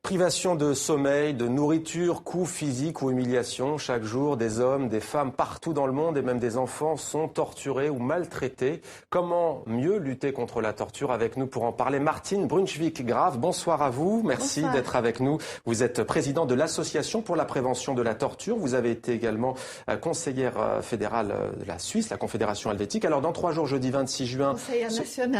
Privation de sommeil, de nourriture, coups physiques ou humiliations. Chaque jour, des hommes, des femmes partout dans le monde et même des enfants sont torturés ou maltraités. Comment mieux lutter contre la torture? Avec nous pour en parler, Martine Brunschvicg-Graf. Bonsoir à vous. Merci d'être avec nous. Vous êtes présidente de l'Association pour la prévention de la torture. Vous avez été également conseillère fédérale de la Suisse, la Confédération helvétique. Alors, dans 3 jours, jeudi 26 juin...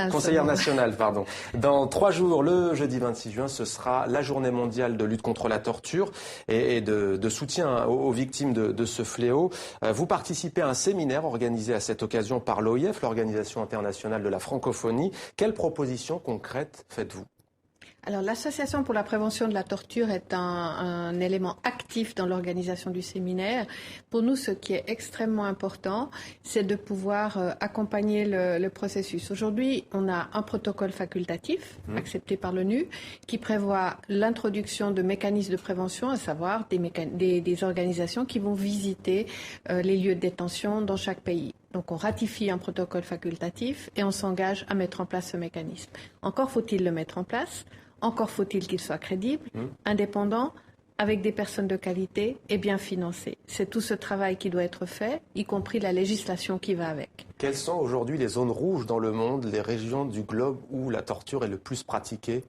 Conseillère nationale, pardon. Dans 3 jours, le jeudi 26 juin, ce sera la journée mondiale de lutte contre la torture et de soutien aux victimes de ce fléau. Vous participez à un séminaire organisé à cette occasion par l'OIF, l'Organisation internationale de la francophonie. Quelles propositions concrètes faites-vous ? Alors, l'Association pour la prévention de la torture est un élément actif dans l'organisation du séminaire. Pour nous, ce qui est extrêmement important, c'est de pouvoir accompagner le processus. Aujourd'hui, on a un protocole facultatif accepté par l'ONU qui prévoit l'introduction de mécanismes de prévention, à savoir des organisations qui vont visiter les lieux de détention dans chaque pays. Donc on ratifie un protocole facultatif et on s'engage à mettre en place ce mécanisme. Encore faut-il le mettre en place, encore faut-il qu'il soit crédible, indépendant, avec des personnes de qualité et bien financé. C'est tout ce travail qui doit être fait, y compris la législation qui va avec. Quelles sont aujourd'hui les zones rouges dans le monde, les régions du globe où la torture est le plus pratiquée ?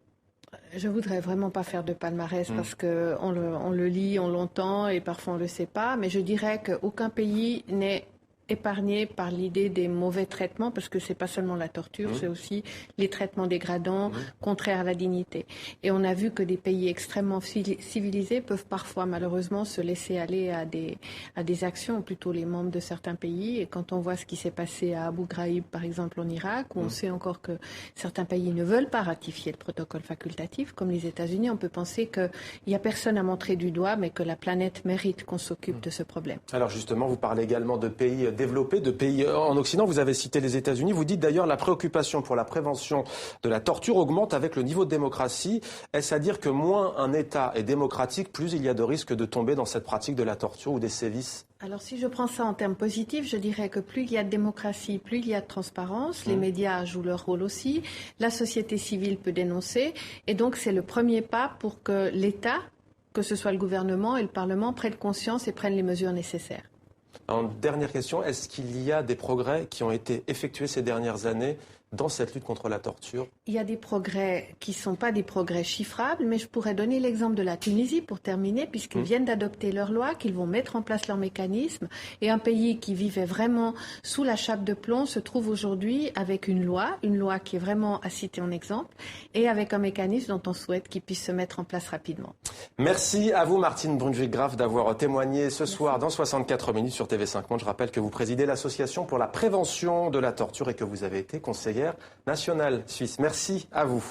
Je voudrais vraiment pas faire de palmarès parce que on le lit, on l'entend et parfois on le sait pas, mais je dirais qu'aucun pays n'est épargné par l'idée des mauvais traitements, parce que c'est pas seulement la torture, c'est aussi les traitements dégradants, contraires à la dignité. Et on a vu que des pays extrêmement civilisés peuvent parfois malheureusement se laisser aller à des actions, plutôt les membres de certains pays. Et quand on voit ce qui s'est passé à Abu Ghraib, par exemple en Irak, où on sait encore que certains pays ne veulent pas ratifier le protocole facultatif, comme les États-Unis, on peut penser qu'il n'y a personne à montrer du doigt, mais que la planète mérite qu'on s'occupe de ce problème. Alors justement, vous parlez également de pays développés, de pays en Occident. Vous avez cité les États-Unis. Vous dites d'ailleurs la préoccupation pour la prévention de la torture augmente avec le niveau de démocratie. Est-ce à dire que moins un État est démocratique, plus il y a de risques de tomber dans cette pratique de la torture ou des sévices ? Alors si je prends ça en termes positifs, je dirais que plus il y a de démocratie, plus il y a de transparence. Les médias jouent leur rôle aussi. La société civile peut dénoncer. Et donc c'est le premier pas pour que l'État, que ce soit le gouvernement et le Parlement, prennent conscience et prennent les mesures nécessaires. En dernière question, est-ce qu'il y a des progrès qui ont été effectués ces dernières années dans cette lutte contre la torture? Il y a des progrès qui ne sont pas des progrès chiffrables, mais je pourrais donner l'exemple de la Tunisie pour terminer, puisqu'ils viennent d'adopter leur loi, qu'ils vont mettre en place leur mécanisme. Et un pays qui vivait vraiment sous la chape de plomb se trouve aujourd'hui avec une loi qui est vraiment à citer en exemple, et avec un mécanisme dont on souhaite qu'il puisse se mettre en place rapidement. Merci à vous, Martine Brunschvicg-Graf, d'avoir témoigné ce soir dans 64 minutes sur TV5 Monde. Je rappelle que vous présidez l'Association pour la prévention de la torture et que vous avez été conseillère nationale suisse. Merci à vous.